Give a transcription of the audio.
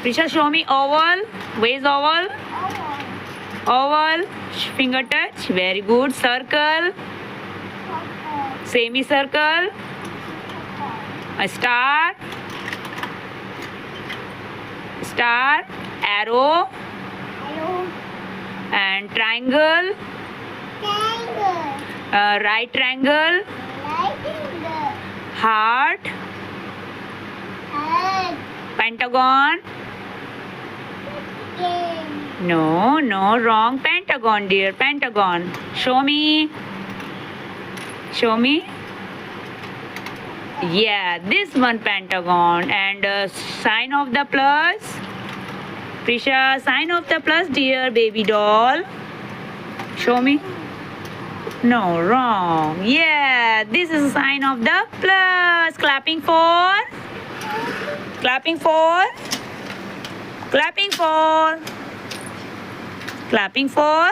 Prisha, show me oval. Where is oval? Oval. Finger touch. Very good. Circle. Semicircle. A star. Star. Arrow. And triangle. Right triangle. Heart. Pentagon. No, no, wrong. Pentagon, dear. Pentagon. Show me. Show me. Yeah, this one pentagon. And sign of the plus. Prisha, sign of the plus, dear baby doll. Show me. No, wrong. Yeah, this is a sign of the plus. Clapping for. Clapping for. Clapping for. Clapping for.